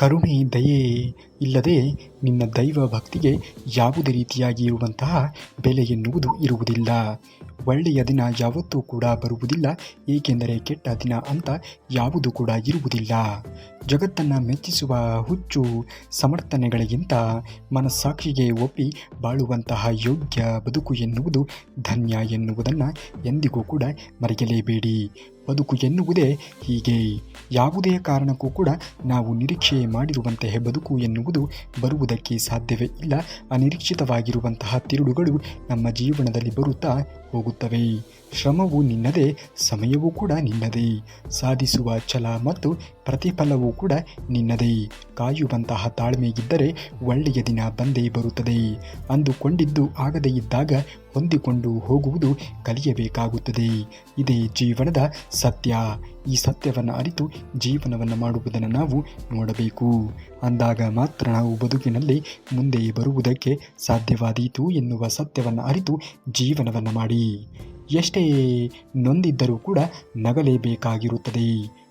ಕರುಣೆ, ದಯೆ ಇಲ್ಲದೆ ನಿನ್ನ ದೈವ ಭಕ್ತಿಗೆ ಯಾವುದೇ ರೀತಿಯಾಗಿ ಇರುವಂತಹ ಬೆಲೆ ಎನ್ನುವುದು ಇರುವುದಿಲ್ಲ. ಒಳ್ಳೆಯ ದಿನ ಯಾವತ್ತೂ ಕೂಡ ಬರುವುದಿಲ್ಲ, ಏಕೆಂದರೆ ಕೆಟ್ಟ ದಿನ ಅಂತ ಯಾವುದು ಕೂಡ ಇರುವುದಿಲ್ಲ. ಜಗತ್ತನ್ನು ಮೆಚ್ಚಿಸುವ ಹುಚ್ಚು ಸಮರ್ಥನೆಗಳಿಗಿಂತ ಮನಸ್ಸಾಕ್ಷಿಗೆ ಒಪ್ಪಿ ಬಾಳುವಂತಹ ಯೋಗ್ಯ ಬದುಕು ಎನ್ನುವುದು ಧನ್ಯ ಎನ್ನುವುದನ್ನು ಎಂದಿಗೂ ಕೂಡ ಮರೆಯಲೇಬೇಡಿ. ಬದುಕು ಎನ್ನುವುದೇ ಹೀಗೆ. ಯಾವುದೇ ಕಾರಣಕ್ಕೂ ಕೂಡ ನಾವು ನಿರೀಕ್ಷೆ ಮಾಡಿರುವಂತಹ ಬದುಕು ಎನ್ನುವುದು ಬರುವುದಕ್ಕೆ ಸಾಧ್ಯವೇ ಇಲ್ಲ. ಅನಿರೀಕ್ಷಿತವಾಗಿರುವಂತಹ ತಿರುಳುಗಳು ನಮ್ಮ ಜೀವನದಲ್ಲಿ ಬರುತ್ತಾ ಹೋಗುತ್ತವೆ. ಶ್ರಮವು ನಿನ್ನದೇ, ಸಮಯವೂ ಕೂಡ ನಿನ್ನದೇ, ಸಾಧಿಸುವ ಛಲ ಮತ್ತು ಪ್ರತಿಫಲವೂ ಕೂಡ ನಿನ್ನದೇ. ಕಾಯುವಂತಹ ತಾಳ್ಮೆ ಇದ್ದರೆ ಒಳ್ಳೆಯ ದಿನ ಬಂದೇ ಬರುತ್ತದೆ. ಅಂದುಕೊಂಡಿದ್ದು ಆಗದೇ ಇದ್ದಾಗ ಹೊಂದಿಕೊಂಡು ಹೋಗುವುದು ಕಲಿಯಬೇಕಾಗುತ್ತದೆ. ಇದೇ ಜೀವನದ ಸತ್ಯ. ಈ ಸತ್ಯವನ್ನು ಅರಿತು ಜೀವನವನ್ನು ಮಾಡುವುದನ್ನು ನಾವು ನೋಡಬೇಕು. ಅಂದಾಗ ಮಾತ್ರ ನಾವು ಬದುಕಿನಲ್ಲಿ ಮುಂದೆ ಬರುವುದಕ್ಕೆ ಸಾಧ್ಯವಾದೀತು ಎನ್ನುವ ಸತ್ಯವನ್ನು ಅರಿತು ಜೀವನವನ್ನು ಮಾಡಿ. ಎಷ್ಟೇ ನೊಂದಿದ್ದರೂ ಕೂಡ ನಗಲೇಬೇಕಾಗಿರುತ್ತದೆ.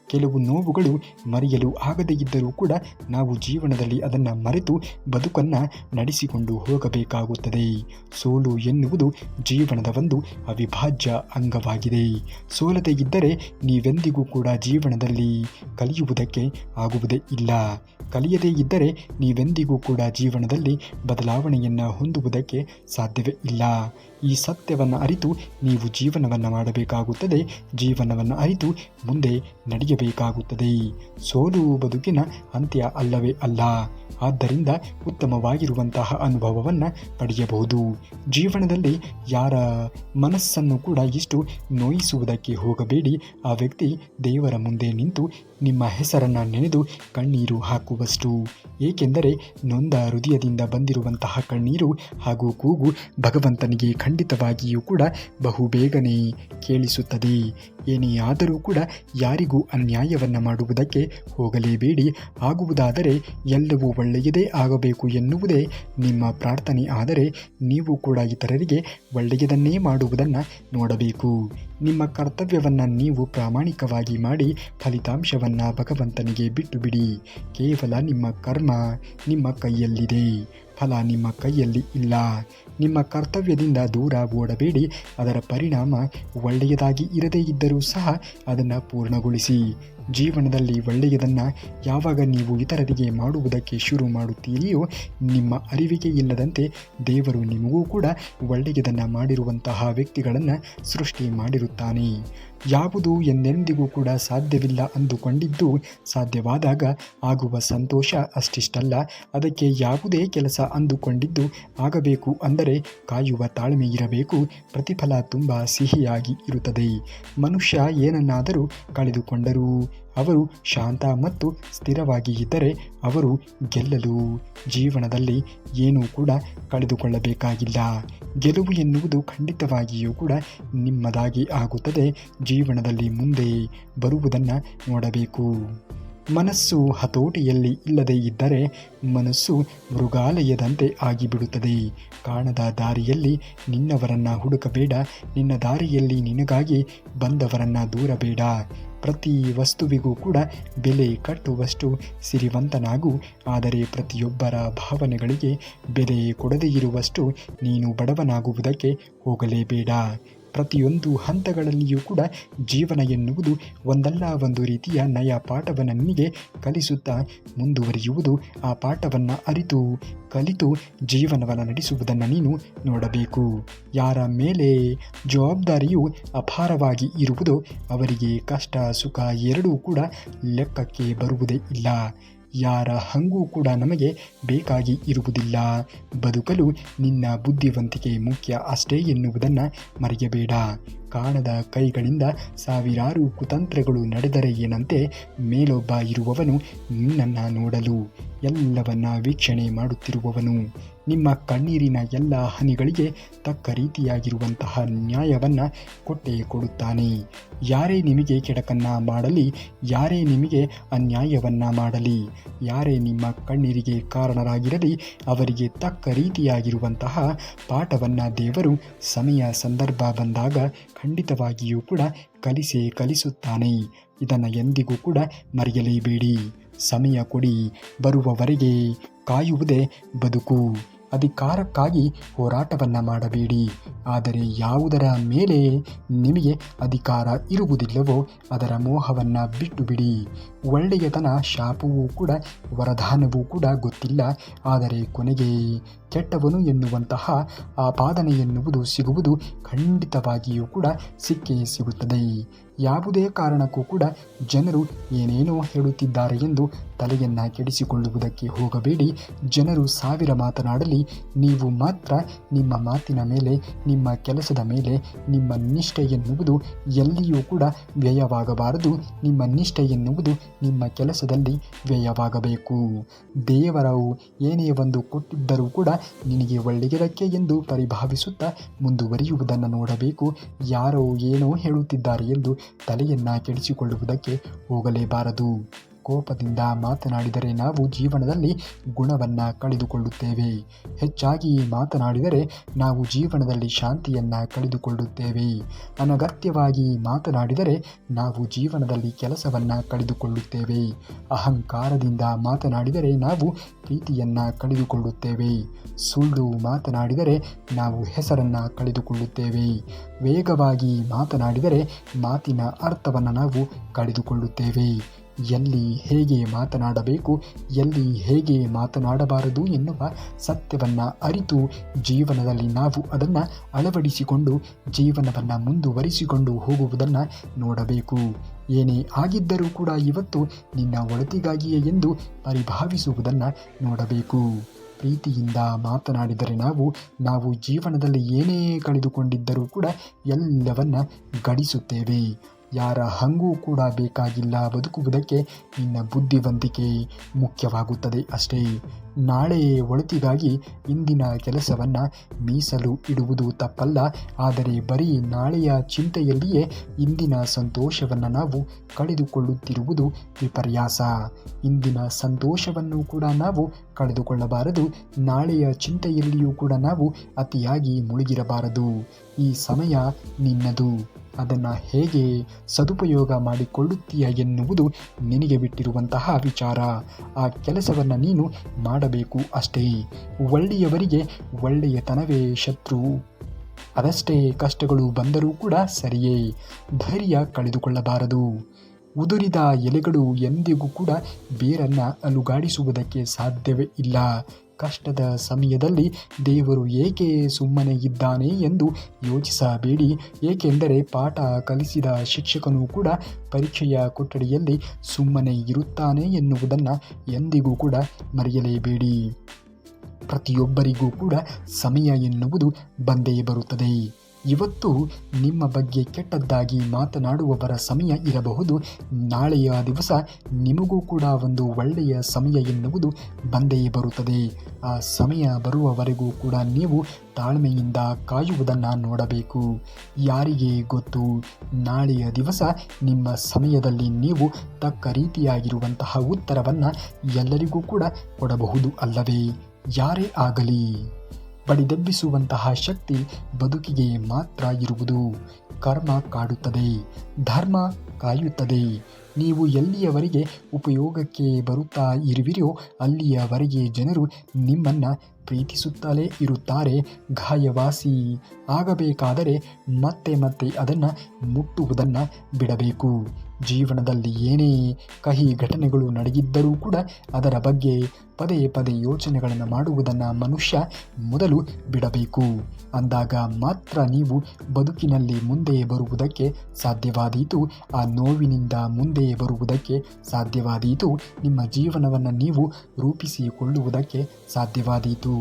ಕೆಲವು ನೋವುಗಳು ಮರೆಯಲು ಆಗದೇ ಇದ್ದರೂ ಕೂಡ ನಾವು ಜೀವನದಲ್ಲಿ ಅದನ್ನು ಮರೆತು ಬದುಕನ್ನು ನಡೆಸಿಕೊಂಡು ಹೋಗಬೇಕಾಗುತ್ತದೆ. ಸೋಲು ಎನ್ನುವುದು ಜೀವನದ ಒಂದು ಅವಿಭಾಜ್ಯ ಅಂಗವಾಗಿದೆ. ಸೋಲದೇ ಇದ್ದರೆ ನೀವೆಂದಿಗೂ ಕೂಡ ಜೀವನದಲ್ಲಿ ಕಲಿಯುವುದಕ್ಕೆ ಆಗುವುದೇ ಇಲ್ಲ. ಕಲಿಯದೇ ಇದ್ದರೆ ನೀವೆಂದಿಗೂ ಕೂಡ ಜೀವನದಲ್ಲಿ ಬದಲಾವಣೆಯನ್ನು ಹೊಂದುವುದಕ್ಕೆ ಸಾಧ್ಯವೇ ಇಲ್ಲ. ಈ ಸತ್ಯವನ್ನು ಅರಿತು ನೀವು ಜೀವನವನ್ನು ಮಾಡಬೇಕಾಗುತ್ತದೆ. ಜೀವನವನ್ನು ಅರಿತು ಮುಂದೆ ನಡೆಯಬೇಕಾಗುತ್ತದೆ. ಸೋಲು ಬದುಕಿನ ಅಂತ್ಯ ಅಲ್ಲವೇ ಅಲ್ಲ. ಆದ್ದರಿಂದ ಉತ್ತಮವಾಗಿರುವಂತಹ ಅನುಭವವನ್ನು ಪಡೆಯಬಹುದು. ಜೀವನದಲ್ಲಿ ಯಾರ ಮನಸ್ಸನ್ನು ಕೂಡ ಇಷ್ಟು ನೋಯಿಸುವುದಕ್ಕೆ ಹೋಗಬೇಡಿ. ಆ ವ್ಯಕ್ತಿ ದೇವರ ಮುಂದೆ ನಿಂತು ನಿಮ್ಮ ಹೆಸರನ್ನು ನೆನೆದು ಕಣ್ಣೀರು ಹಾಕುವಷ್ಟು. ಏಕೆಂದರೆ ನೊಂದ ಹೃದಯದಿಂದ ಬಂದಿರುವಂತಹ ಕಣ್ಣೀರು ಹಾಗೂ ಕೂಗು ಭಗವಂತನಿಗೆ ಖಂಡಿತವಾಗಿಯೂ ಕೂಡ ಬಹುಬೇಗನೆ ಕೇಳಿಸುತ್ತದೆ. ಏನೇ ಆದರೂ ಕೂಡ ಯಾರಿಗೂ ಅನ್ಯಾಯವನ್ನು ಮಾಡುವುದಕ್ಕೆ ಹೋಗಲೇಬೇಡಿ. ಆಗುವುದಾದರೆ ಎಲ್ಲವೂ ಒಳ್ಳೆಯದೇ ಆಗಬೇಕು ಎನ್ನುವುದೇ ನಿಮ್ಮ ಪ್ರಾರ್ಥನೆ. ಆದರೆ ನೀವು ಕೂಡ ಇತರರಿಗೆ ಒಳ್ಳೆಯದನ್ನೇ ಮಾಡುವುದನ್ನು ನೋಡಬೇಕು. ನಿಮ್ಮ ಕರ್ತವ್ಯವನ್ನು ನೀವು ಪ್ರಾಮಾಣಿಕವಾಗಿ ಮಾಡಿ ಫಲಿತಾಂಶವನ್ನು ಭಗವಂತನಿಗೆ ಬಿಟ್ಟು ಬಿಡಿ. ಕೇವಲ ನಿಮ್ಮ ಕರ್ಮ ನಿಮ್ಮ ಕೈಯಲ್ಲಿದೆ, ಫಲ ನಿಮ್ಮ ಕೈಯಲ್ಲಿ ಇಲ್ಲ. ನಿಮ್ಮ ಕರ್ತವ್ಯದಿಂದ ದೂರ ಓಡಬೇಡಿ. ಅದರ ಪರಿಣಾಮ ಒಳ್ಳೆಯದಾಗಿ ಇರದೇ ಇದ್ದರೂ ಸಹ ಅದನ್ನು ಪೂರ್ಣಗೊಳಿಸಿ. ಜೀವನದಲ್ಲಿ ಒಳ್ಳೆಯದನ್ನು ಯಾವಾಗ ನೀವು ಇತರರಿಗೆ ಮಾಡುವುದಕ್ಕೆ ಶುರು ಮಾಡುತ್ತೀರಿಯೋ ನಿಮ್ಮ ಅರಿವಿಗೆ ಇಲ್ಲದಂತೆ ದೇವರು ನಿಮಗೂ ಕೂಡ ಒಳ್ಳೆಯದನ್ನು ಮಾಡಿರುವಂತಹ ವ್ಯಕ್ತಿಗಳನ್ನು ಸೃಷ್ಟಿ ಮಾಡಿರುತ್ತಾನೆ. ಯಾವುದು ಎಂದೆಂದಿಗೂ ಕೂಡ ಸಾಧ್ಯವಿಲ್ಲ ಅಂದುಕೊಂಡಿದ್ದು ಸಾಧ್ಯವಾದಾಗ ಆಗುವ ಸಂತೋಷ ಅಷ್ಟಿಷ್ಟಲ್ಲ. ಅದಕ್ಕೆ ಯಾವುದೇ ಕೆಲಸ ಅಂದುಕೊಂಡಿದ್ದು ಆಗಬೇಕು ಅಂದರೆ ಕಾಯುವ ತಾಳ್ಮೆ ಇರಬೇಕು. ಪ್ರತಿಫಲ ತುಂಬ ಸಿಹಿಯಾಗಿ ಇರುತ್ತದೆ. ಮನುಷ್ಯ ಏನನ್ನಾದರೂ ಕಳೆದುಕೊಂಡರೂ ಅವರು ಶಾಂತ ಮತ್ತು ಸ್ಥಿರವಾಗಿ ಇದ್ದರೆ ಅವರು ಗೆಲ್ಲಲು ಜೀವನದಲ್ಲಿ ಏನೂ ಕೂಡ ಕಳೆದುಕೊಳ್ಳಬೇಕಾಗಿಲ್ಲ. ಗೆಲುವು ಎನ್ನುವುದು ಖಂಡಿತವಾಗಿಯೂ ಕೂಡ ನಿಮ್ಮದಾಗಿ ಆಗುತ್ತದೆ. ಜೀವನದಲ್ಲಿ ಮುಂದೆ ಬರುವುದನ್ನು ನೋಡಬೇಕು. ಮನಸ್ಸು ಹತೋಟಿಯಲ್ಲಿ ಇಲ್ಲದೇ ಇದ್ದರೆ ಮನಸ್ಸು ಮೃಗಾಲಯದಂತೆ ಆಗಿಬಿಡುತ್ತದೆ. ಕಾಣದ ದಾರಿಯಲ್ಲಿ ನಿನ್ನವರನ್ನು ಹುಡುಕಬೇಡ. ನಿನ್ನ ದಾರಿಯಲ್ಲಿ ನಿನಗಾಗಿ ಬಂದವರನ್ನು ದೂರಬೇಡ. ಪ್ರತಿ ವಸ್ತುವಿಗೂ ಕೂಡ ಬೆಲೆ ಕಟ್ಟುವಷ್ಟು ಸಿರಿವಂತನಾಗು. ಆದರೆ ಪ್ರತಿಯೊಬ್ಬರ ಭಾವನೆಗಳಿಗೆ ಬೆಲೆ ಕೊಡದೇ ಇರುವಷ್ಟು ನೀನು ಬಡವನಾಗುವುದಕ್ಕೆ ಹೋಗಲೇಬೇಡ. ಪ್ರತಿಯೊಂದು ಹಂತಗಳಲ್ಲಿಯೂ ಕೂಡ ಜೀವನ ಎನ್ನುವುದು ಒಂದಲ್ಲ ಒಂದು ರೀತಿಯ ನಯ ಪಾಠವನ್ನು ನಿನಗೆ ಕಲಿಸುತ್ತಾ ಮುಂದುವರಿಯುವುದು. ಆ ಪಾಠವನ್ನು ಅರಿತು ಕಲಿತು ಜೀವನವನ್ನು ನಡೆಸುವುದನ್ನು ನೀನು ನೋಡಬೇಕು. ಯಾರ ಮೇಲೆ ಜವಾಬ್ದಾರಿಯು ಅಪಾರವಾಗಿ ಇರುವುದೋ ಅವರಿಗೆ ಕಷ್ಟ ಸುಖ ಎರಡೂ ಕೂಡ ಲೆಕ್ಕಕ್ಕೆ ಬರುವುದೇ ಇಲ್ಲ. ಯಾರ ಹಂಗೂ ಕೂಡ ನಮಗೆ ಬೇಕಾಗಿ ಇರುವುದಿಲ್ಲ. ಬದುಕಲು ನಿನ್ನ ಬುದ್ಧಿವಂತಿಕೆ ಮುಖ್ಯ ಅಷ್ಟೇ ಎನ್ನುವುದನ್ನು ಮರೆಯಬೇಡ. ಕಾಣದ ಕೈಗಳಿಂದ ಸಾವಿರಾರು ಕುತಂತ್ರಗಳು ನಡೆದರೆ ಏನಂತೆ, ಮೇಲೊಬ್ಬ ಇರುವವನು ನಿನ್ನನ್ನು ನೋಡಲು ಎಲ್ಲವನ್ನ ವೀಕ್ಷಣೆ ಮಾಡುತ್ತಿರುವವನು. ನಿಮ್ಮ ಕಣ್ಣೀರಿನ ಎಲ್ಲ ಹನಿಗಳಿಗೆ ತಕ್ಕ ರೀತಿಯಾಗಿರುವಂತಹ ನ್ಯಾಯವನ್ನು ಕೊಟ್ಟೇ ಕೊಡುತ್ತಾನೆ. ಯಾರೇ ನಿಮಗೆ ಕೆಡಕನ್ನು ಮಾಡಲಿ, ಯಾರೇ ನಿಮಗೆ ಅನ್ಯಾಯವನ್ನು ಮಾಡಲಿ, ಯಾರೇ ನಿಮ್ಮ ಕಣ್ಣೀರಿಗೆ ಕಾರಣರಾಗಿರಲಿ, ಅವರಿಗೆ ತಕ್ಕ ರೀತಿಯಾಗಿರುವಂತಹ ಪಾಠವನ್ನು ದೇವರು ಸಮಯ ಸಂದರ್ಭ ಬಂದಾಗ ಖಂಡಿತವಾಗಿಯೂ ಕೂಡ ಕಲಿಸುತ್ತಾನೆ. ಇದನ್ನು ಎಂದಿಗೂ ಕೂಡ ಮರೆಯಲೇಬೇಡಿ. ಸಮಯ ಕೊಡಿ, ಬರುವವರೆಗೆ ಕಾಯುವುದೇ ಬದುಕು. ಅಧಿಕಾರಕ್ಕಾಗಿ ಹೋರಾಟವನ್ನು ಮಾಡಬೇಡಿ, ಆದರೆ ಯಾವುದರ ಮೇಲೆ ನಿಮಗೆ ಅಧಿಕಾರ ಇರುವುದಿಲ್ಲವೋ ಅದರ ಮೋಹವನ್ನು ಬಿಟ್ಟು ಬಿಡಿ. ಒಳ್ಳೆಯತನ ಶಾಪವೂ ಕೂಡ ವರದಾನವೂ ಕೂಡ ಗೊತ್ತಿಲ್ಲ, ಆದರೆ ಕೊನೆಗೆ ಕೆಟ್ಟವನು ಎನ್ನುವಂತಹ ಆಪಾದನೆ ಎನ್ನುವುದು ಸಿಗುವುದು ಖಂಡಿತವಾಗಿಯೂ ಕೂಡ ಸಿಕ್ಕೇ ಸಿಗುತ್ತದೆ. ಯಾವುದೇ ಕಾರಣಕ್ಕೂ ಕೂಡ ಜನರು ಏನೇನೋ ಹೇಳುತ್ತಿದ್ದಾರೆ ಎಂದು ತಲೆಯನ್ನು ಕೆಡಿಸಿಕೊಳ್ಳುವುದಕ್ಕೆ ಹೋಗಬೇಡಿ. ಜನರು 1000 ಮಾತನಾಡಲಿ, ನೀವು ಮಾತ್ರ ನಿಮ್ಮ ಮಾತಿನ ಮೇಲೆ, ನಿಮ್ಮ ಕೆಲಸದ ಮೇಲೆ ನಿಮ್ಮ ನಿಷ್ಠೆ ಎನ್ನುವುದು ಎಲ್ಲಿಯೂ ಕೂಡ ವ್ಯಯವಾಗಬಾರದು. ನಿಮ್ಮ ನಿಷ್ಠೆ ಎನ್ನುವುದು ನಿಮ್ಮ ಕೆಲಸದಲ್ಲಿ ವ್ಯಯವಾಗಬೇಕು. ದೇವರು ಏನೇ ಒಂದು ಕೊಟ್ಟಿದ್ದರೂ ಕೂಡ ನಿನಗೆ ಒಳ್ಳೆಯದಕ್ಕೆ ಎಂದು ಪರಿಭಾವಿಸುತ್ತಾ ಮುಂದುವರಿಯುವುದನ್ನು ನೋಡಬೇಕು. ಯಾರೋ ಏನೋ ಹೇಳುತ್ತಿದ್ದಾರೆ ಎಂದು ತಲೆಯನ್ನು ಕೆಡಿಸಿಕೊಳ್ಳುವುದಕ್ಕೆ ಹೋಗಲೇಬಾರದು. ಕೋಪದಿಂದ ಮಾತನಾಡಿದರೆ ನಾವು ಜೀವನದಲ್ಲಿ ಗುಣವನ್ನು ಕಳೆದುಕೊಳ್ಳುತ್ತೇವೆ. ಹೆಚ್ಚಾಗಿ ಮಾತನಾಡಿದರೆ ನಾವು ಜೀವನದಲ್ಲಿ ಶಾಂತಿಯನ್ನು ಕಳೆದುಕೊಳ್ಳುತ್ತೇವೆ. ಅನಗತ್ಯವಾಗಿ ಮಾತನಾಡಿದರೆ ನಾವು ಜೀವನದಲ್ಲಿ ಕೆಲಸವನ್ನು ಕಳೆದುಕೊಳ್ಳುತ್ತೇವೆ. ಅಹಂಕಾರದಿಂದ ಮಾತನಾಡಿದರೆ ನಾವು ಪ್ರೀತಿಯನ್ನು ಕಳೆದುಕೊಳ್ಳುತ್ತೇವೆ. ಸುಳ್ಳು ಮಾತನಾಡಿದರೆ ನಾವು ಹೆಸರನ್ನು ಕಳೆದುಕೊಳ್ಳುತ್ತೇವೆ. ವೇಗವಾಗಿ ಮಾತನಾಡಿದರೆ ಮಾತಿನ ಅರ್ಥವನ್ನು ನಾವು ಕಳೆದುಕೊಳ್ಳುತ್ತೇವೆ. ಎಲ್ಲಿ ಹೇಗೆ ಮಾತನಾಡಬೇಕು, ಎಲ್ಲಿ ಹೇಗೆ ಮಾತನಾಡಬಾರದು ಎನ್ನುವ ಸತ್ಯವನ್ನು ಅರಿತು ಜೀವನದಲ್ಲಿ ನಾವು ಅದನ್ನು ಅಳವಡಿಸಿಕೊಂಡು ಜೀವನವನ್ನು ಮುಂದುವರಿಸಿಕೊಂಡು ಹೋಗುವುದನ್ನು ನೋಡಬೇಕು. ಏನೇ ಆಗಿದ್ದರೂ ಕೂಡ ಇವತ್ತು ನಿನ್ನ ಒಳಿತಿಗಾಗಿಯೇ ಎಂದು ಪರಿಭಾವಿಸುವುದನ್ನು ನೋಡಬೇಕು. ಪ್ರೀತಿಯಿಂದ ಮಾತನಾಡಿದರೆ ನಾವು ಜೀವನದಲ್ಲಿ ಏನೇ ಕಳೆದುಕೊಂಡಿದ್ದರೂ ಕೂಡ ಎಲ್ಲವನ್ನ ಗಳಿಸುತ್ತೇವೆ. ಯಾರ ಹಂಗೂ ಕೂಡ ಬೇಕಾಗಿಲ್ಲ ಬದುಕುವುದಕ್ಕೆ. ನಿನ್ನ ಬುದ್ಧಿವಂತಿಕೆ ಮುಖ್ಯವಾಗುತ್ತದೆ ಅಷ್ಟೇ. ನಾಳೆ ಒಳಿತಿಗಾಗಿ ಇಂದಿನ ಕೆಲಸವನ್ನು ಮೀಸಲು ಇಡುವುದು ತಪ್ಪಲ್ಲ, ಆದರೆ ಬರೀ ನಾಳೆಯ ಚಿಂತೆಯಲ್ಲಿಯೇ ಇಂದಿನ ಸಂತೋಷವನ್ನು ನಾವು ಕಳೆದುಕೊಳ್ಳುತ್ತಿರುವುದು ವಿಪರ್ಯಾಸ. ಇಂದಿನ ಸಂತೋಷವನ್ನು ಕೂಡ ನಾವು ಕಳೆದುಕೊಳ್ಳಬಾರದು, ನಾಳೆಯ ಚಿಂತೆಯಲ್ಲಿಯೂ ಕೂಡ ನಾವು ಅತಿಯಾಗಿ ಮುಳುಗಿರಬಾರದು. ಈ ಸಮಯ ನಿನ್ನದು, ಅದನ್ನು ಹೇಗೆ ಸದುಪಯೋಗ ಮಾಡಿಕೊಳ್ಳುತ್ತೀಯ ಎನ್ನುವುದು ನಿನಗೆ ಬಿಟ್ಟಿರುವಂತಹ ವಿಚಾರ. ಆ ಕೆಲಸವನ್ನು ನೀನು ಮಾಡಬೇಕು ಅಷ್ಟೇ. ಒಳ್ಳೆಯವರಿಗೆ ಒಳ್ಳೆಯತನವೇ ಶತ್ರು. ಅದಷ್ಟೇ ಕಷ್ಟಗಳು ಬಂದರೂ ಕೂಡ ಸರಿಯೇ, ಧೈರ್ಯ ಕಳೆದುಕೊಳ್ಳಬಾರದು. ಉದುರಿದ ಎಲೆಗಳು ಎಂದಿಗೂ ಕೂಡ ಬೇರನ್ನು ಅಲುಗಾಡಿಸುವುದಕ್ಕೆ ಸಾಧ್ಯವೇ ಇಲ್ಲ. ಕಷ್ಟದ ಸಮಯದಲ್ಲಿ ದೇವರು ಏಕೆ ಸುಮ್ಮನೆ ಇದ್ದಾನೆ ಎಂದು ಯೋಚಿಸಬೇಡಿ. ಏಕೆಂದರೆ ಪಾಠ ಕಲಿಸಿದ ಶಿಕ್ಷಕನು ಕೂಡ ಪರೀಕ್ಷೆಯ ಕೊಠಡಿಯಲ್ಲಿ ಸುಮ್ಮನೆ ಇರುತ್ತಾನೆ ಎನ್ನುವುದನ್ನು ಎಂದಿಗೂ ಕೂಡ ಮರೆಯಲೇಬೇಡಿ. ಪ್ರತಿಯೊಬ್ಬರಿಗೂ ಕೂಡ ಸಮಯ ಎನ್ನುವುದು ಬಂದೇ ಬರುತ್ತದೆ. ಇವತ್ತು ನಿಮ್ಮ ಬಗ್ಗೆ ಕೆಟ್ಟದ್ದಾಗಿ ಮಾತನಾಡುವವರ ಸಮಯ ಇರಬಹುದು, ನಾಳೆಯ ದಿವಸ ನಿಮಗೂ ಕೂಡ ಒಂದು ಒಳ್ಳೆಯ ಸಮಯ ಎನ್ನುವುದು ಬಂದೇ ಬರುತ್ತದೆ. ಆ ಸಮಯ ಬರುವವರೆಗೂ ಕೂಡ ನೀವು ತಾಳ್ಮೆಯಿಂದ ಕಾಯುವುದನ್ನು ನೋಡಬೇಕು. ಯಾರಿಗೆ ಗೊತ್ತು, ನಾಳೆಯ ದಿವಸ ನಿಮ್ಮ ಸಮಯದಲ್ಲಿ ನೀವು ತಕ್ಕ ರೀತಿಯಾಗಿರುವಂತಹ ಉತ್ತರವನ್ನು ಎಲ್ಲರಿಗೂ ಕೂಡ ಕೊಡಬಹುದು ಅಲ್ಲವೇ? ಯಾರೇ ಆಗಲಿ, ಬಡಿದೆಬ್ಬಿಸುವಂತಹ ಶಕ್ತಿ ಬದುಕಿಗೆ ಮಾತ್ರ ಇರುವುದು. ಕರ್ಮ ಕಾಡುತ್ತದೆ, ಧರ್ಮ ಕಾಯುತ್ತದೆ. ನೀವು ಎಲ್ಲಿಯವರೆಗೆ ಉಪಯೋಗಕ್ಕೆ ಬರುತ್ತಾ ಇರುವಿರೋ ಅಲ್ಲಿಯವರೆಗೆ ಜನರು ನಿಮ್ಮನ್ನು ಪ್ರೀತಿಸುತ್ತಲೇ ಇರುತ್ತಾರೆ. ಗಾಯವಾಸಿ ಆಗಬೇಕಾದರೆ ಮತ್ತೆ ಮತ್ತೆ ಅದನ್ನು ಮುಟ್ಟುವುದನ್ನು ಬಿಡಬೇಕು. ಜೀವನದಲ್ಲಿ ಏನೇ ಕಹಿ ಘಟನೆಗಳು ನಡೆದಿದ್ದರೂ ಕೂಡ ಅದರ ಬಗ್ಗೆ ಪದೇ ಪದೇ ಯೋಚನೆಗಳನ್ನು ಮಾಡುವುದನ್ನು ಮನುಷ್ಯ ಮೊದಲು ಬಿಡಬೇಕು. ಅಂದಾಗ ಮಾತ್ರ ನೀವು ಬದುಕಿನಲ್ಲಿ ಮುಂದೆ ಬರುವುದಕ್ಕೆ ಸಾಧ್ಯವಾದೀತು. ಆ ನೋವಿನಿಂದ ಮುಂದೆ ಬರುವುದಕ್ಕೆ ಸಾಧ್ಯವಾದೀತು. ನಿಮ್ಮ ಜೀವನವನ್ನು ನೀವು ರೂಪಿಸಿಕೊಳ್ಳುವುದಕ್ಕೆ ಸಾಧ್ಯವಾದೀತು.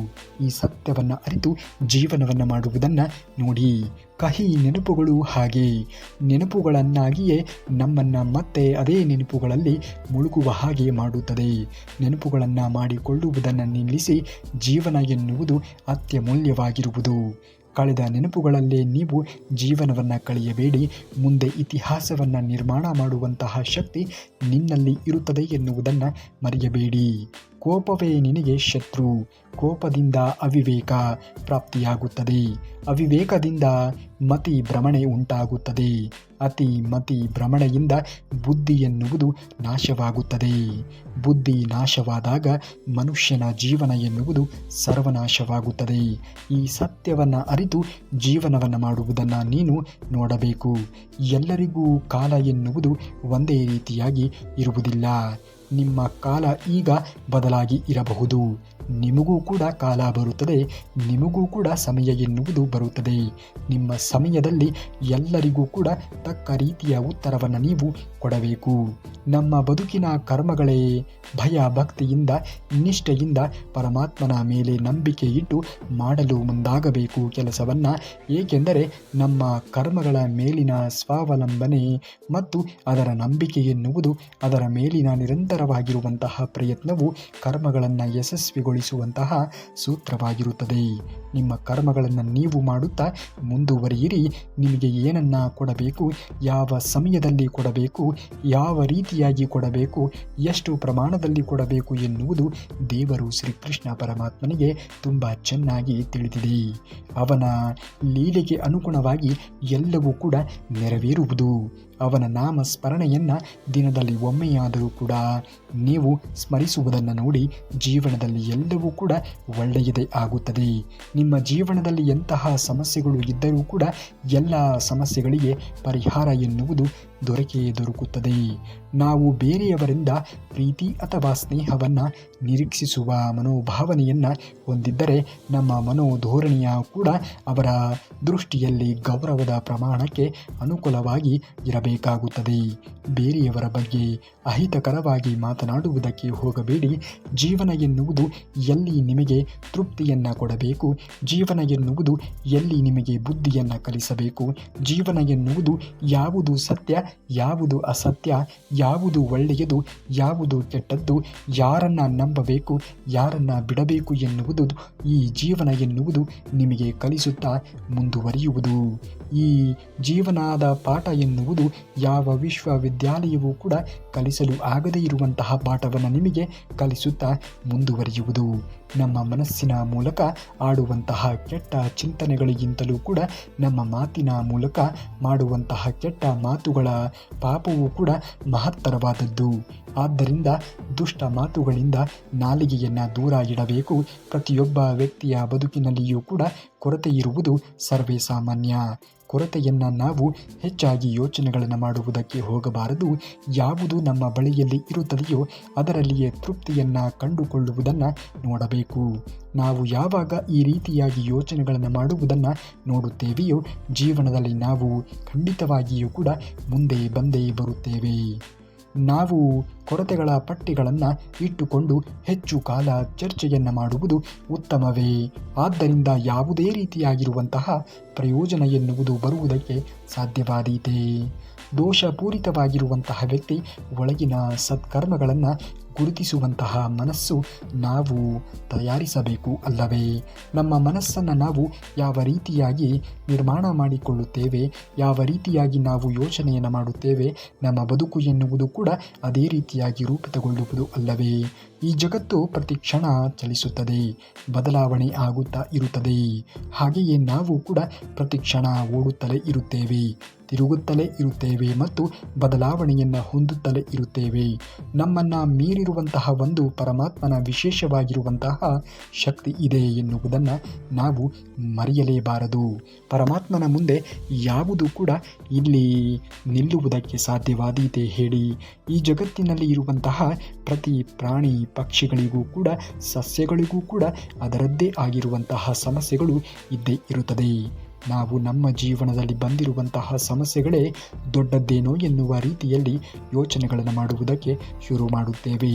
ಈ ಸತ್ಯವನ್ನು ಅರಿತು ಜೀವನವನ್ನು ಮಾಡುವುದನ್ನು ನೋಡಿ. ಕಹಿ ನೆನಪುಗಳು ಹಾಗೆ ನೆನಪುಗಳನ್ನಾಗಿಯೇ ನಮ್ಮನ್ನು ಮತ್ತೆ ಅದೇ ನೆನಪುಗಳಲ್ಲಿ ಮುಳುಗುವ ಹಾಗೆ ಮಾಡುತ್ತದೆ. ನೆನಪುಗಳನ್ನು ಮಾಡಿಕೊಳ್ಳುವುದನ್ನು ನಿಲ್ಲಿಸಿ. ಜೀವನ ಎನ್ನುವುದು ಅತ್ಯಮೂಲ್ಯವಾಗಿರುವುದು. ಕಳೆದ ನೆನಪುಗಳಲ್ಲೇ ನೀವು ಜೀವನವನ್ನು ಕಳೆಯಬೇಡಿ. ಮುಂದೆ ಇತಿಹಾಸವನ್ನು ನಿರ್ಮಾಣ ಮಾಡುವಂತಹ ಶಕ್ತಿ ನಿನ್ನಲ್ಲಿ ಇರುತ್ತದೆ ಎನ್ನುವುದನ್ನು ಮರೆಯಬೇಡಿ. ಕೋಪವೇ ನಿನಗೆ ಶತ್ರು. ಕೋಪದಿಂದ ಅವಿವೇಕ ಪ್ರಾಪ್ತಿಯಾಗುತ್ತದೆ. ಅವಿವೇಕದಿಂದ ಮತಿ ಭ್ರಮಣೆ ಉಂಟಾಗುತ್ತದೆ. ಅತಿ ಮತಿ ಭ್ರಮಣೆಯಿಂದ ಬುದ್ಧಿ ಎನ್ನುವುದು ನಾಶವಾಗುತ್ತದೆ. ಬುದ್ಧಿ ನಾಶವಾದಾಗ ಮನುಷ್ಯನ ಜೀವನ ಎನ್ನುವುದು ಸರ್ವನಾಶವಾಗುತ್ತದೆ. ಈ ಸತ್ಯವನ್ನು ಅರಿತು ಜೀವನವನ್ನು ಮಾಡುವುದನ್ನು ನೀನು ನೋಡಬೇಕು. ಎಲ್ಲರಿಗೂ ಕಾಲ ಎನ್ನುವುದು ಒಂದೇ ರೀತಿಯಾಗಿ ಇರುವುದಿಲ್ಲ. ನಿಮ್ಮ ಕಾಲ ಈಗ ಬದಲಾಗಿ ಇರಬಹುದು. ನಿಮಗೂ ಕೂಡ ಕಾಲ ಬರುತ್ತದೆ. ನಿಮಗೂ ಕೂಡ ಸಮಯ ಎನ್ನುವುದು ಬರುತ್ತದೆ. ನಿಮ್ಮ ಸಮಯದಲ್ಲಿ ಎಲ್ಲರಿಗೂ ಕೂಡ ತಕ್ಕ ರೀತಿಯ ಉತ್ತರವನ್ನು ನೀವು ಕೊಡಬೇಕು. ನಮ್ಮ ಬದುಕಿನ ಕರ್ಮಗಳೇ ಭಯ ಭಕ್ತಿಯಿಂದ ನಿಷ್ಠೆಯಿಂದ ಪರಮಾತ್ಮನ ಮೇಲೆ ನಂಬಿಕೆ ಇಟ್ಟು ಮಾಡಲು ಮುಂದಾಗಬೇಕು ಕೆಲಸವನ್ನು. ಏಕೆಂದರೆ ನಮ್ಮ ಕರ್ಮಗಳ ಮೇಲಿನ ಸ್ವಾವಲಂಬನೆ ಮತ್ತು ಅದರ ನಂಬಿಕೆ ಎನ್ನುವುದು, ಅದರ ಮೇಲಿನ ನಿರಂತರವಾಗಿರುವಂತಹ ಪ್ರಯತ್ನವು ಕರ್ಮಗಳನ್ನು ಯಶಸ್ವಿಗೊಳಿಸುವಂತಹ ಸೂತ್ರವಾಗಿರುತ್ತದೆ. ನಿಮ್ಮ ಕರ್ಮಗಳನ್ನು ನೀವು ಮಾಡುತ್ತಾ ಮುಂದುವರಿಯಿರಿ. ನಿಮಗೆ ಏನನ್ನು ಕೊಡಬೇಕು, ಯಾವ ಸಮಯದಲ್ಲಿ ಕೊಡಬೇಕು, ಯಾವ ರೀತಿಯಾಗಿ ಕೊಡಬೇಕು, ಎಷ್ಟು ಪ್ರಮಾಣದಲ್ಲಿ ಕೊಡಬೇಕು ಎನ್ನುವುದು ದೇವರು ಶ್ರೀಕೃಷ್ಣ ಪರಮಾತ್ಮನಿಗೆ ತುಂಬ ಚೆನ್ನಾಗಿ ತಿಳಿದಿದೆ. ಅವನ ಲೀಲೆಗೆ ಅನುಗುಣವಾಗಿ ಎಲ್ಲವೂ ಕೂಡ ನೆರವೇರುವುದು. ಅವನ ನಾಮ ಸ್ಮರಣೆಯನ್ನು ದಿನದಲ್ಲಿ ಒಮ್ಮೆಯಾದರೂ ಕೂಡ ನೀವು ಸ್ಮರಿಸುವುದನ್ನು ನೋಡಿ ಜೀವನದಲ್ಲಿ ಎಲ್ಲವೂ ಕೂಡ ಒಳ್ಳೆಯದೇ ಆಗುತ್ತದೆ. ನಿಮ್ಮ ಜೀವನದಲ್ಲಿ ಎಂತಹ ಸಮಸ್ಯೆಗಳು ಇದ್ದರೂ ಕೂಡ ಎಲ್ಲ ಸಮಸ್ಯೆಗಳಿಗೆ ಪರಿಹಾರ ಎನ್ನುವುದು ದೊರಕುತ್ತದೆ. ನಾವು ಬೇರೆಯವರಿಂದ ಪ್ರೀತಿ ಅಥವಾ ಸ್ನೇಹವನ್ನು ನಿರೀಕ್ಷಿಸುವ ಮನೋಭಾವನೆಯನ್ನು ಹೊಂದಿದ್ದರೆ ನಮ್ಮ ಮನೋಧೋರಣೆಯ ಕೂಡ ಅವರ ದೃಷ್ಟಿಯಲ್ಲಿ ಗೌರವದ ಪ್ರಮಾಣಕ್ಕೆ ಅನುಕೂಲವಾಗಿ ಇರಬೇಕಾಗುತ್ತದೆ. ಬೇರೆಯವರ ಬಗ್ಗೆ ಅಹಿತಕರವಾಗಿ ಮಾತನಾಡುವುದಕ್ಕೆ ಹೋಗಬೇಡಿ. ಜೀವನ ಎನ್ನುವುದು ಎಲ್ಲಿ ನಿಮಗೆ ತೃಪ್ತಿಯನ್ನು ಕೊಡಬೇಕು, ಜೀವನ ಎನ್ನುವುದು ಎಲ್ಲಿ ನಿಮಗೆ ಬುದ್ಧಿಯನ್ನು ಕಲಿಸಬೇಕು, ಜೀವನ ಎನ್ನುವುದು ಯಾವುದು ಸತ್ಯ, ಯಾವುದು ಅಸತ್ಯ, ಯಾವುದು ಒಳ್ಳೆಯದು, ಯಾವುದು ಕೆಟ್ಟದ್ದು, ಯಾರನ್ನು ನಂಬಬೇಕು, ಯಾರನ್ನು ಬಿಡಬೇಕು ಎನ್ನುವುದು ಈ ಜೀವನ ಎನ್ನುವುದು ನಿಮಗೆ ಕಲಿಸುತ್ತಾ ಮುಂದುವರಿಯುವುದು. ಈ ಜೀವನದ ಪಾಠ ಎನ್ನುವುದು ಯಾವ ವಿಶ್ವವಿದ್ಯಾಲಯವೂ ಕೂಡ ಕಲಿಸಲು ಆಗದೇ ಇರುವಂತಹ ಪಾಠವನ್ನು ನಿಮಗೆ ಕಲಿಸುತ್ತಾ ಮುಂದುವರಿಯುವುದು. ನಮ್ಮ ಮನಸ್ಸಿನ ಮೂಲಕ ಆಡುವಂತಹ ಕೆಟ್ಟ ಚಿಂತನೆಗಳಿಗಿಂತಲೂ ಕೂಡ ನಮ್ಮ ಮಾತಿನ ಮೂಲಕ ಮಾಡುವಂತಹ ಕೆಟ್ಟ ಮಾತುಗಳ ಪಾಪವೂ ಕೂಡ ಮಹತ್ತರವಾದದ್ದು. ಆದ್ದರಿಂದ ದುಷ್ಟ ಮಾತುಗಳಿಂದ ನಾಲಿಗೆಯನ್ನು ದೂರ ಇಡಬೇಕು. ಪ್ರತಿಯೊಬ್ಬ ವ್ಯಕ್ತಿಯ ಬದುಕಿನಲ್ಲಿಯೂ ಕೂಡ ಕೊರತೆ ಇರುವುದು ಸರ್ವೇ ಸಾಮಾನ್ಯ. ಕೊರತೆಯನ್ನು ನಾವು ಹೆಚ್ಚಾಗಿ ಯೋಚನೆಗಳನ್ನು ಮಾಡುವುದಕ್ಕೆ ಹೋಗಬಾರದು. ಯಾವುದು ನಮ್ಮ ಬಳಿಯಲ್ಲಿ ಇರುತ್ತದೆಯೋ ಅದರಲ್ಲಿಯೇ ತೃಪ್ತಿಯನ್ನು ಕಂಡುಕೊಳ್ಳುವುದನ್ನು ನೋಡಬೇಕು. ನಾವು ಯಾವಾಗ ಈ ರೀತಿಯಾಗಿ ಯೋಚನೆಗಳನ್ನು ಮಾಡುವುದನ್ನು ನೋಡುತ್ತೇವೆಯೋ ಜೀವನದಲ್ಲಿ ನಾವು ಖಂಡಿತವಾಗಿಯೂ ಕೂಡ ಮುಂದೆ ಬಂದೇ ಬರುತ್ತೇವೆ. ನಾವು ಕೊರತೆಗಳ ಪಟ್ಟಿಗಳನ್ನು ಇಟ್ಟುಕೊಂಡು ಹೆಚ್ಚು ಕಾಲ ಚರ್ಚೆಯನ್ನು ಮಾಡುವುದು ಉತ್ತಮವೇ? ಆದ್ದರಿಂದ ಯಾವುದೇ ರೀತಿಯಾಗಿರುವಂತಹ ಪ್ರಯೋಜನ ಎನ್ನುವುದು ಬರುವುದಕ್ಕೆ ಸಾಧ್ಯವಾದೀತೆ. ದೋಷಪೂರಿತವಾಗಿರುವಂತಹ ವ್ಯಕ್ತಿ ಒಳಗಿನ ಸತ್ಕರ್ಮಗಳನ್ನು ಗುರುತಿಸುವಂತಹ ಮನಸ್ಸು ನಾವು ತಯಾರಿಸಬೇಕು ಅಲ್ಲವೇ? ನಮ್ಮ ಮನಸ್ಸನ್ನು ನಾವು ಯಾವ ರೀತಿಯಾಗಿ ನಿರ್ಮಾಣ ಮಾಡಿಕೊಳ್ಳುತ್ತೇವೆ, ಯಾವ ರೀತಿಯಾಗಿ ನಾವು ಯೋಚನೆಯನ್ನು ಮಾಡುತ್ತೇವೆ, ನಮ್ಮ ಬದುಕು ಎನ್ನುವುದು ಕೂಡ ಅದೇ ರೀತಿಯಾಗಿ ರೂಪಿತಗೊಳ್ಳುವುದು ಅಲ್ಲವೇ? ಈ ಜಗತ್ತು ಪ್ರತಿ ಕ್ಷಣ ಚಲಿಸುತ್ತದೆ, ಬದಲಾವಣೆ ಆಗುತ್ತಾ ಇರುತ್ತದೆ. ಹಾಗೆಯೇ ನಾವು ಕೂಡ ಪ್ರತಿ ಕ್ಷಣ ಓಡುತ್ತಲೇ ಇರುತ್ತೇವೆ, ತಿರುಗುತ್ತಲೇ ಇರುತ್ತೇವೆ ಮತ್ತು ಬದಲಾವಣೆಯನ್ನು ಹೊಂದುತ್ತಲೇ ಇರುತ್ತೇವೆ. ನಮ್ಮನ್ನು ಮೀರಿರುವಂತಹ ಒಂದು ಪರಮಾತ್ಮನ ವಿಶೇಷವಾಗಿರುವಂತಹ ಶಕ್ತಿ ಇದೆ ಎನ್ನುವುದನ್ನು ನಾವು ಮರೆಯಲೇಬಾರದು. ಪರಮಾತ್ಮನ ಮುಂದೆ ಯಾವುದು ಕೂಡ ಇಲ್ಲಿ ನಿಲ್ಲುವುದಕ್ಕೆ ಸಾಧ್ಯವಾದೀತೆ ಹೇಳಿ? ಈ ಜಗತ್ತಿನಲ್ಲಿ ಇರುವಂತಹ ಪ್ರತಿ ಪ್ರಾಣಿ ಪಕ್ಷಿಗಳಿಗೂ ಕೂಡ ಸಸ್ಯಗಳಿಗೂ ಕೂಡ ಅದರದ್ದೇ ಆಗಿರುವಂತಹ ಸಮಸ್ಯೆಗಳು ಇದ್ದೇ ಇರುತ್ತದೆ. ನಾವು ನಮ್ಮ ಜೀವನದಲ್ಲಿ ಬಂದಿರುವಂತಹ ಸಮಸ್ಯೆಗಳೇ ದೊಡ್ಡದ್ದೇನೋ ಎನ್ನುವ ರೀತಿಯಲ್ಲಿ ಯೋಚನೆಗಳನ್ನು ಮಾಡುವುದಕ್ಕೆ ಶುರು ಮಾಡುತ್ತೇವೆ.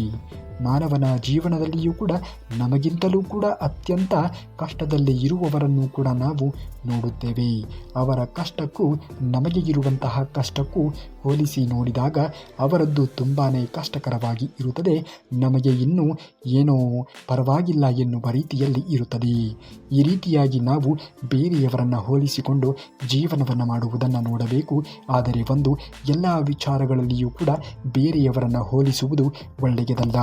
ಮಾನವನ ಜೀವನದಲ್ಲಿಯೂ ಕೂಡ ನಮಗಿಂತಲೂ ಕೂಡ ಅತ್ಯಂತ ಕಷ್ಟದಲ್ಲಿ ಇರುವವರನ್ನು ಕೂಡ ನಾವು ನೋಡುತ್ತೇವೆ. ಅವರ ಕಷ್ಟಕ್ಕೂ ನಮಗೆ ಇರುವಂತಹ ಕಷ್ಟಕ್ಕೂ ಹೋಲಿಸಿ ನೋಡಿದಾಗ ಅವರದ್ದು ತುಂಬಾ ಕಷ್ಟಕರವಾಗಿ ಇರುತ್ತದೆ. ನಮಗೆ ಇನ್ನೂ ಏನೋ ಪರವಾಗಿಲ್ಲ ಎನ್ನುವ ರೀತಿಯಲ್ಲಿ ಇರುತ್ತದೆ. ಈ ರೀತಿಯಾಗಿ ನಾವು ಬೇರೆಯವರನ್ನು ಹೋಲಿಸಿಕೊಂಡು ಜೀವನವನ್ನು ಮಾಡುವುದನ್ನು ನೋಡಬೇಕು. ಆದರೆ ಎಲ್ಲ ವಿಚಾರಗಳಲ್ಲಿಯೂ ಕೂಡ ಬೇರೆಯವರನ್ನು ಹೋಲಿಸುವುದು ಒಳ್ಳೆಯದಲ್ಲ.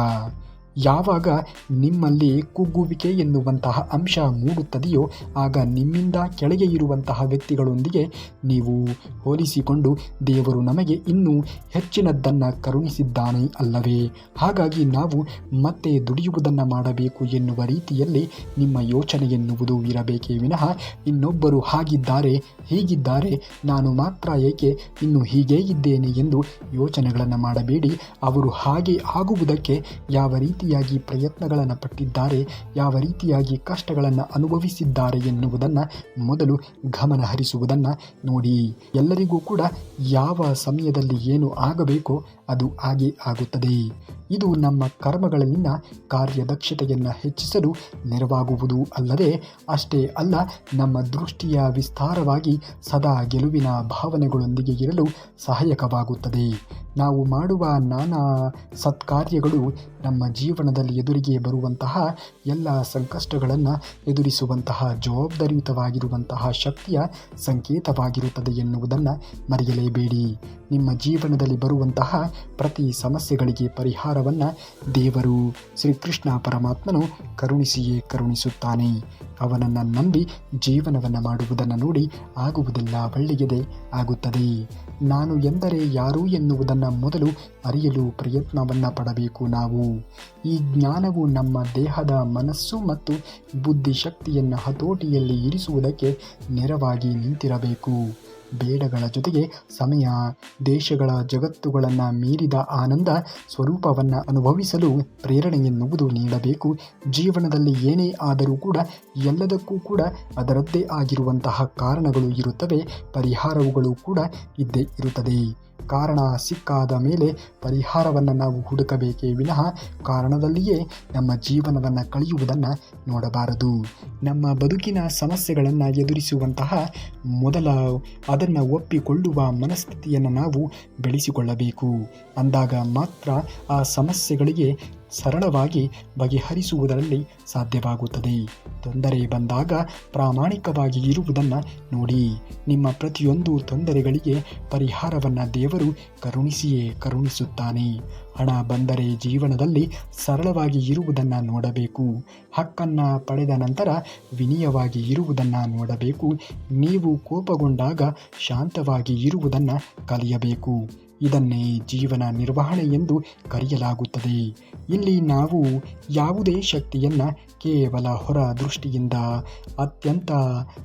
ಯಾವಾಗ ನಿಮ್ಮಲ್ಲಿ ಕುಗ್ಗುವಿಕೆ ಎನ್ನುವಂತಹ ಅಂಶ ಮೂಡುತ್ತದೆಯೋ ಆಗ ನಿಮ್ಮಿಂದ ಕೆಳಗೆ ಇರುವಂತಹ ವ್ಯಕ್ತಿಗಳೊಂದಿಗೆ ನೀವು ಹೋಲಿಸಿಕೊಂಡು ದೇವರು ನಮಗೆ ಇನ್ನೂ ಹೆಚ್ಚಿನದ್ದನ್ನು ಕರುಣಿಸಿದ್ದಾನೆ ಅಲ್ಲವೇ, ಹಾಗಾಗಿ ನಾವು ಮತ್ತೆ ದುಡಿಯುವುದನ್ನು ಮಾಡಬೇಕು ಎನ್ನುವ ರೀತಿಯಲ್ಲಿ ನಿಮ್ಮ ಯೋಚನೆ ಎನ್ನುವುದು ಇರಬೇಕೇ ವಿನಃ ಇನ್ನೊಬ್ಬರು ಹಾಗಿದ್ದಾರೆ ಹೀಗಿದ್ದಾರೆ ನಾನು ಮಾತ್ರ ಏಕೆ ಇನ್ನು ಹೀಗೇ ಇದ್ದೇನೆ ಎಂದು ಯೋಚನೆಗಳನ್ನು ಮಾಡಬೇಡಿ. ಅವರು ಹಾಗೆ ಆಗುವುದಕ್ಕೆ ಯಾವ ರೀತಿಯಾಗಿ ಪ್ರಯತ್ನಗಳನ್ನು ಪಟ್ಟಿದ್ದಾರೆ, ಯಾವ ರೀತಿಯಾಗಿ ಕಷ್ಟಗಳನ್ನು ಅನುಭವಿಸಿದ್ದಾರೆ ಎನ್ನುವುದನ್ನು ಮೊದಲು ಗಮನ ಹರಿಸುವುದನ್ನು ನೋಡಿ. ಎಲ್ಲರಿಗೂ ಕೂಡ ಯಾವ ಸಮಯದಲ್ಲಿ ಏನು ಆಗಬೇಕೋ ಅದು ಹಾಗೆ ಆಗುತ್ತದೆ. ಇದು ನಮ್ಮ ಕರ್ಮಗಳಲ್ಲಿನ ಕಾರ್ಯದಕ್ಷತೆಯನ್ನು ಹೆಚ್ಚಿಸಲು ನೆರವಾಗುವುದು ಅಲ್ಲದೆ ಅಷ್ಟೇ ಅಲ್ಲ, ನಮ್ಮ ದೃಷ್ಟಿಯ ವಿಸ್ತಾರವಾಗಿ ಸದಾ ಗೆಲುವಿನ ಭಾವನೆಗಳೊಂದಿಗೆ ಇರಲು ಸಹಾಯಕವಾಗುತ್ತದೆ. ನಾವು ಮಾಡುವ ನಾನಾ ಸತ್ಕಾರ್ಯಗಳು ನಮ್ಮ ಜೀವನದಲ್ಲಿ ಎದುರಿಗೆ ಬರುವಂತಹ ಎಲ್ಲ ಸಂಕಷ್ಟಗಳನ್ನು ಎದುರಿಸುವಂತಹ ಜವಾಬ್ದಾರಿಯುತವಾಗಿರುವಂತಹ ಶಕ್ತಿಯ ಸಂಕೇತವಾಗಿರುತ್ತದೆ ಎನ್ನುವುದನ್ನು ಮರೆಯಲೇಬೇಡಿ. ನಿಮ್ಮ ಜೀವನದಲ್ಲಿ ಬರುವಂತಹ ಪ್ರತಿ ಸಮಸ್ಯೆಗಳಿಗೆ ಪರಿಹಾರವನ್ನು ದೇವರು ಶ್ರೀಕೃಷ್ಣ ಪರಮಾತ್ಮನು ಕರುಣಿಸಿಯೇ ಕರುಣಿಸುತ್ತಾನೆ. ಅವನನ್ನು ನಂಬಿ ಜೀವನವನ್ನು ಮಾಡುವುದನ್ನು ನೋಡಿ ಆಗುವುದೆಲ್ಲ ಒಳ್ಳೆಯದೇ ಆಗುತ್ತದೆ. ನಾನು ಎಂದರೆ ಯಾರು ಎನ್ನುವುದನ್ನು ಮೊದಲು ಅರಿಯಲು ಪ್ರಯತ್ನವನ್ನು ಪಡಬೇಕು ನಾವು. ಈ ಜ್ಞಾನವು ನಮ್ಮ ದೇಹದ ಮನಸ್ಸು ಮತ್ತು ಬುದ್ಧಿಶಕ್ತಿಯನ್ನು ಹತೋಟಿಯಲ್ಲಿ ಇರಿಸುವುದಕ್ಕೆ ನೆರವಾಗಿ ನಿಂತಿರಬೇಕು. ಬೇಡಗಳ ಜೊತೆಗೆ ಸಮಯ ದೇಶಗಳ ಜಗತ್ತುಗಳನ್ನು ಮೀರಿದ ಆನಂದ ಸ್ವರೂಪವನ್ನು ಅನುಭವಿಸಲು ಪ್ರೇರಣೆ ಎನ್ನುವುದು ನೀಡಬೇಕು. ಜೀವನದಲ್ಲಿ ಏನೇ ಆದರೂ ಕೂಡ ಎಲ್ಲದಕ್ಕೂ ಕೂಡ ಅದರದ್ದೇ ಆಗಿರುವಂತಹ ಕಾರಣಗಳು ಇರುತ್ತವೆ, ಪರಿಹಾರಗಳು ಕೂಡ ಇದ್ದೇ ಇರುತ್ತದೆ. ಕಾರಣ ಸಿಕ್ಕಾದ ಮೇಲೆ ಪರಿಹಾರವನ್ನು ನಾವು ಹುಡುಕಬೇಕೇ ವಿನಃ ಕಾರಣದಲ್ಲಿಯೇ ನಮ್ಮ ಜೀವನವನ್ನು ಕಳೆಯುವುದನ್ನು ನೋಡಬಾರದು. ನಮ್ಮ ಬದುಕಿನ ಸಮಸ್ಯೆಗಳನ್ನು ಎದುರಿಸುವಂತಹ ಮೊದಲ ಅದನ್ನು ಒಪ್ಪಿಕೊಳ್ಳುವ ಮನಸ್ಥಿತಿಯನ್ನು ನಾವು ಬೆಳೆಸಿಕೊಳ್ಳಬೇಕು. ಅಂದಾಗ ಮಾತ್ರ ಆ ಸಮಸ್ಯೆಗಳಿಗೆ ಸರಳವಾಗಿ ಬಗೆಹರಿಸುವುದರಲ್ಲಿ ಸಾಧ್ಯವಾಗುತ್ತದೆ. ತೊಂದರೆ ಬಂದಾಗ ಪ್ರಾಮಾಣಿಕವಾಗಿ ಇರುವುದನ್ನು ನೋಡಿ. ನಿಮ್ಮ ಪ್ರತಿಯೊಂದು ತೊಂದರೆಗಳಿಗೆ ಪರಿಹಾರವನ್ನು ದೇವರು ಕರುಣಿಸಿಯೇ ಕರುಣಿಸುತ್ತಾನೆ. ಹಣ ಬಂದರೆ ಜೀವನದಲ್ಲಿ ಸರಳವಾಗಿ ಇರುವುದನ್ನು ನೋಡಬೇಕು. ಹಕ್ಕನ್ನು ಪಡೆದ ನಂತರ ವಿನಯವಾಗಿ ಇರುವುದನ್ನು ನೋಡಬೇಕು. ನೀವು ಕೋಪಗೊಂಡಾಗ ಶಾಂತವಾಗಿ ಇರುವುದನ್ನು ಕಲಿಯಬೇಕು. ಇದನ್ನೇ ಜೀವನ ನಿರ್ವಹಣೆ ಎಂದು ಕರೆಯಲಾಗುತ್ತದೆ. ಇಲ್ಲಿ ನಾವು ಯಾವುದೇ ಶಕ್ತಿಯನ್ನು ಕೇವಲ ಹೊರ ದೃಷ್ಟಿಯಿಂದ ಅತ್ಯಂತ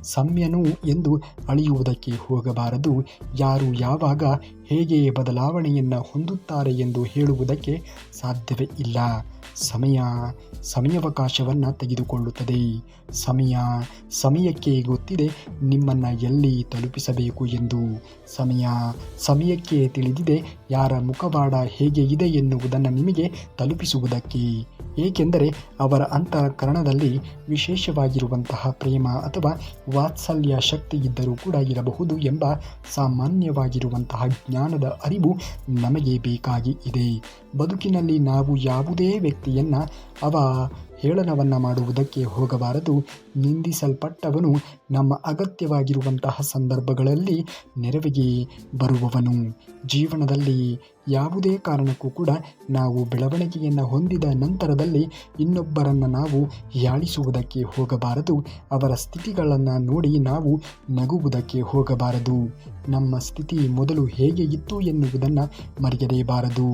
ಸೌಮ್ಯನು ಎಂದು ಅಳೆಯುವುದಕ್ಕೆ ಹೋಗಬಾರದು. ಯಾರು ಯಾವಾಗ ಹೇಗೆ ಬದಲಾವಣೆಯನ್ನು ಹೊಂದುತ್ತಾರೆ ಎಂದು ಹೇಳುವುದಕ್ಕೆ ಸಾಧ್ಯವೇ ಇಲ್ಲ. ಸಮಯಾವಕಾಶವನ್ನು ತೆಗೆದುಕೊಳ್ಳುತ್ತದೆ. ಸಮಯಕ್ಕೆ ಗೊತ್ತಿದೆ ನಿಮ್ಮನ್ನು ಎಲ್ಲಿ ತಲುಪಿಸಬೇಕು ಎಂದು. ಸಮಯಕ್ಕೆ ತಿಳಿದಿದೆ ಯಾರ ಮುಖವಾಡ ಹೇಗೆ ಇದೆ ಎನ್ನುವುದನ್ನು ನಿಮಗೆ ತಲುಪಿಸುವುದಕ್ಕೆ. ಏಕೆಂದರೆ ಅವರ ಅಂತಃಕರಣದಲ್ಲಿ ವಿಶೇಷವಾಗಿರುವಂತಹ ಪ್ರೇಮ ಅಥವಾ ವಾತ್ಸಲ್ಯ ಶಕ್ತಿ ಇದ್ದರೂ ಕೂಡ ಇರಬಹುದು ಎಂಬ ಸಾಮಾನ್ಯವಾಗಿರುವಂತಹ ಜ್ಞಾನದ ಅರಿವು ನಮಗೆ ಬೇಕಾಗಿ ಇದೆ. ಬದುಕಿನಲ್ಲಿ ನಾವು ಯಾವುದೇ ವ್ಯಕ್ತಿಯನ್ನು ಹೇಳನವನ್ನು ಮಾಡುವುದಕ್ಕೆ ಹೋಗಬಾರದು. ನಿಂದಿಸಲ್ಪಟ್ಟವನು ನಮ್ಮ ಅಗತ್ಯವಾಗಿರುವಂತಹ ಸಂದರ್ಭಗಳಲ್ಲಿ ನೆರವಿಗೆ ಬರುವವನು. ಜೀವನದಲ್ಲಿ ಯಾವುದೇ ಕಾರಣಕ್ಕೂ ಕೂಡ ನಾವು ಬೆಳವಣಿಗೆಯನ್ನು ಹೊಂದಿದ ನಂತರದಲ್ಲಿ ಇನ್ನೊಬ್ಬರನ್ನು ನಾವು ಹೀಯಾಳಿಸುವುದಕ್ಕೆ ಹೋಗಬಾರದು. ಅವರ ಸ್ಥಿತಿಗಳನ್ನು ನೋಡಿ ನಾವು ನಗುವುದಕ್ಕೆ ಹೋಗಬಾರದು. ನಮ್ಮ ಸ್ಥಿತಿ ಮೊದಲು ಹೇಗೆ ಇತ್ತು ಎನ್ನುವುದನ್ನು ಮರೆಯಲೇಬಾರದು.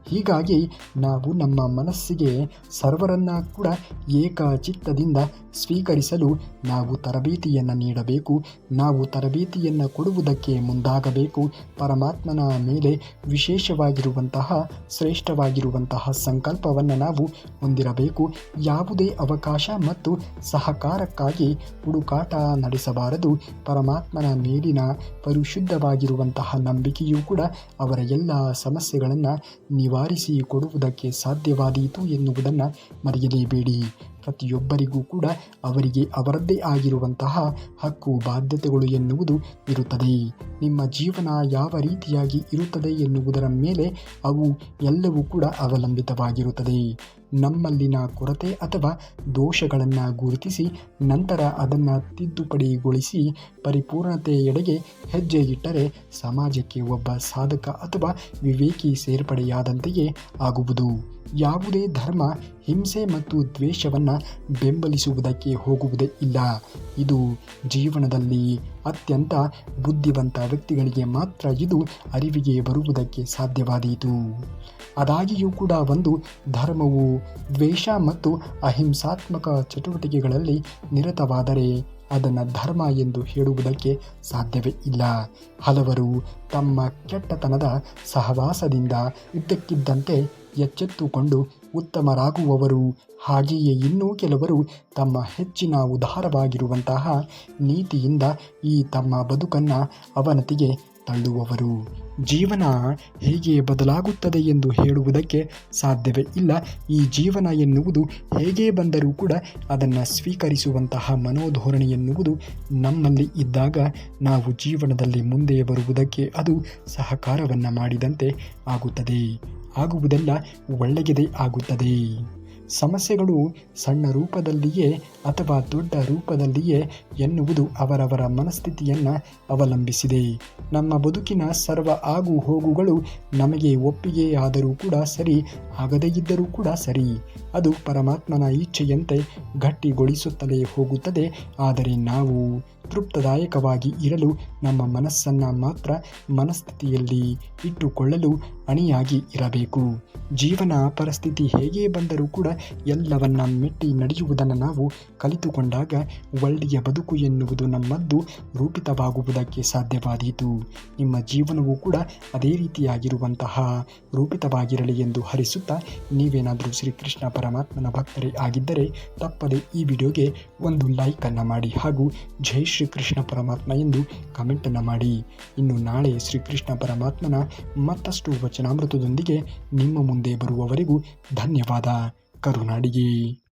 ಹೀಗಾಗಿ ನಾವು ನಮ್ಮ ಮನಸ್ಸಿಗೆ ಸರ್ವರನ್ನ ಕೂಡ ಏಕಚಿತ್ತದಿಂದ ಸ್ವೀಕರಿಸಲು ನಾವು ತರಬೇತಿಯನ್ನು ನೀಡಬೇಕು. ನಾವು ತರಬೇತಿಯನ್ನು ಕೊಡುವುದಕ್ಕೆ ಮುಂದಾಗಬೇಕು. ಪರಮಾತ್ಮನ ಮೇಲೆ ವಿಶೇಷವಾಗಿರುವಂತಹ ಶ್ರೇಷ್ಠವಾಗಿರುವಂತಹ ಸಂಕಲ್ಪವನ್ನು ನಾವು ಹೊಂದಿರಬೇಕು. ಯಾವುದೇ ಅವಕಾಶ ಮತ್ತು ಸಹಕಾರಕ್ಕಾಗಿ ಹುಡುಕಾಟ ನಡೆಸಬಾರದು. ಪರಮಾತ್ಮನ ಮೇಲಿನ ಪರಿಶುದ್ಧವಾಗಿರುವಂತಹ ನಂಬಿಕೆಯೂ ಕೂಡ ಅವರ ಎಲ್ಲ ಸಮಸ್ಯೆಗಳನ್ನು ನಿವಾರಿಸಿ ಕೊಡುವುದಕ್ಕೆ ಸಾಧ್ಯವಾದೀತು ಎನ್ನುವುದನ್ನು ಮರೆಯಲೇಬೇಡಿ. ಪ್ರತಿಯೊಬ್ಬರಿಗೂ ಕೂಡ ಅವರಿಗೆ ಅವರದ್ದೇ ಆಗಿರುವಂತಹ ಹಕ್ಕು ಬಾಧ್ಯತೆಗಳು ಎನ್ನುವುದು ಇರುತ್ತದೆ. ನಿಮ್ಮ ಜೀವನ ಯಾವ ರೀತಿಯಾಗಿ ಇರುತ್ತದೆ ಎನ್ನುವುದರ ಮೇಲೆ ಅವು ಎಲ್ಲವೂ ಕೂಡ ಅವಲಂಬಿತವಾಗಿರುತ್ತದೆ. ನಮ್ಮಲ್ಲಿನ ಕೊರತೆ ಅಥವಾ ದೋಷಗಳನ್ನು ಗುರುತಿಸಿ ನಂತರ ಅದನ್ನು ತಿದ್ದುಪಡಿಗೊಳಿಸಿ ಪರಿಪೂರ್ಣತೆಯೆಡೆಗೆ ಹೆಜ್ಜೆ ಇಟ್ಟರೆ ಸಮಾಜಕ್ಕೆ ಒಬ್ಬ ಸಾಧಕ ಅಥವಾ ವಿವೇಕಿ ಸೇರ್ಪಡೆಯಾದಂತೆಯೇ ಆಗುವುದು. ಯಾವುದೇ ಧರ್ಮ ಹಿಂಸೆ ಮತ್ತು ದ್ವೇಷವನ್ನು ಬೆಂಬಲಿಸುವುದಕ್ಕೆ ಹೋಗುವುದೇ ಇಲ್ಲ. ಇದು ಜೀವನದಲ್ಲಿ ಅತ್ಯಂತ ಬುದ್ಧಿವಂತ ವ್ಯಕ್ತಿಗಳಿಗೆ ಮಾತ್ರ ಇದು ಅರಿವಿಗೆ ಬರುವುದಕ್ಕೆ ಸಾಧ್ಯವಾದೀತು. ಆದಾಗ್ಯೂ ಕೂಡ ಒಂದು ಧರ್ಮವು ದ್ವೇಷ ಮತ್ತು ಅಹಿಂಸಾತ್ಮಕ ಚಟುವಟಿಕೆಗಳಲ್ಲಿ ನಿರತವಾದರೆ ಅದನ್ನು ಧರ್ಮ ಎಂದು ಹೇಳುವುದಕ್ಕೆ ಸಾಧ್ಯವೇ ಇಲ್ಲ. ಹಲವರು ತಮ್ಮ ಕೆಟ್ಟತನದ ಸಹವಾಸದಿಂದ ಇದ್ದಕ್ಕಿದ್ದಂತೆ ಎಚ್ಚೆತ್ತುಕೊಂಡು ಉತ್ತಮರಾಗುವವರು. ಹಾಗೆಯೇ ಇನ್ನೂ ಕೆಲವರು ತಮ್ಮ ಹೆಚ್ಚಿನ ಉದಾರವಾಗಿರುವಂತಹ ನೀತಿಯಿಂದ ಈ ತಮ್ಮ ಬದುಕನ್ನು ಅವನತಿಗೆ ತಳ್ಳುವವರು. ಜೀವನ ಹೇಗೆ ಬದಲಾಗುತ್ತದೆ ಎಂದು ಹೇಳುವುದಕ್ಕೆ ಸಾಧ್ಯವೇ ಇಲ್ಲ. ಈ ಜೀವನ ಎನ್ನುವುದು ಹೇಗೆ ಬಂದರೂ ಕೂಡ ಅದನ್ನು ಸ್ವೀಕರಿಸುವಂತಹ ಮನೋಧೋರಣೆ ಎನ್ನುವುದು ನಮ್ಮಲ್ಲಿ ಇದ್ದಾಗ ನಾವು ಜೀವನದಲ್ಲಿ ಮುಂದೆ ಬರುವುದಕ್ಕೆ ಅದು ಸಹಕಾರವನ್ನು ಮಾಡಿದಂತೆ ಆಗುತ್ತದೆ. ಆಗುವುದೆಲ್ಲ ಒಳ್ಳೆಯದೇ ಆಗುತ್ತದೆ. ಸಮಸ್ಯೆಗಳು ಸಣ್ಣ ರೂಪದಲ್ಲಿಯೇ ಅಥವಾ ದೊಡ್ಡ ರೂಪದಲ್ಲಿಯೇ ಎನ್ನುವುದು ಅವರವರ ಮನಸ್ಥಿತಿಯನ್ನು ಅವಲಂಬಿಸಿದೆ. ನಮ್ಮ ಬದುಕಿನ ಸರ್ವ ಆಗು ಹೋಗುಗಳು ನಮಗೆ ಒಪ್ಪಿಗೆಯಾದರೂ ಕೂಡ ಸರಿ, ಆಗದೇ ಇದ್ದರೂ ಕೂಡ ಸರಿ, ಅದು ಪರಮಾತ್ಮನ ಇಚ್ಛೆಯಂತೆ ಗಟ್ಟಿಗೊಳಿಸುತ್ತಲೇ ಹೋಗುತ್ತದೆ. ಆದರೆ ನಾವು ತೃಪ್ತದಾಯಕವಾಗಿ ಇರಲು ನಮ್ಮ ಮನಸ್ಸನ್ನು ಮಾತ್ರ ಮನಸ್ಥಿತಿಯಲ್ಲಿ ಇಟ್ಟುಕೊಳ್ಳಲು ಅಣಿಯಾಗಿ ಇರಬೇಕು. ಜೀವನ ಪರಿಸ್ಥಿತಿ ಹೇಗೆ ಬಂದರೂ ಕೂಡ ಎಲ್ಲವನ್ನ ಮೆಟ್ಟಿ ನಡೆಯುವುದನ್ನು ನಾವು ಕಲಿತುಕೊಂಡಾಗ ಒಳ್ಳೆಯ ಬದುಕು ಎನ್ನುವುದು ನಮ್ಮದ್ದು ರೂಪಿತವಾಗುವುದಕ್ಕೆ ಸಾಧ್ಯವಾದೀತು. ನಿಮ್ಮ ಜೀವನವೂ ಕೂಡ ಅದೇ ರೀತಿಯಾಗಿರುವಂತಹ ರೂಪಿತವಾಗಿರಲಿ ಎಂದು ಹರಿಸುತ್ತಾ, ನೀವೇನಾದರೂ ಶ್ರೀಕೃಷ್ಣ ಪರಮಾತ್ಮನ ಭಕ್ತರೇ ಆಗಿದ್ದರೆ ತಪ್ಪದೆ ಈ ವಿಡಿಯೋಗೆ ಒಂದು ಲೈಕನ್ನು ಮಾಡಿ ಹಾಗೂ ಜೈ ಶ್ರೀಕೃಷ್ಣ ಪರಮಾತ್ಮ ಎಂದು ಕಮೆಂಟನ್ನು ಮಾಡಿ. ಇನ್ನು ನಾಳೆ ಶ್ರೀಕೃಷ್ಣ ಪರಮಾತ್ಮನ ಮತ್ತಷ್ಟು ವಚನಾಮೃತದೊಂದಿಗೆ ನಿಮ್ಮ ಮುಂದೆ ಬರುವವರೆಗೂ ಧನ್ಯವಾದ. ಕರುನಾಡಿಗೆ.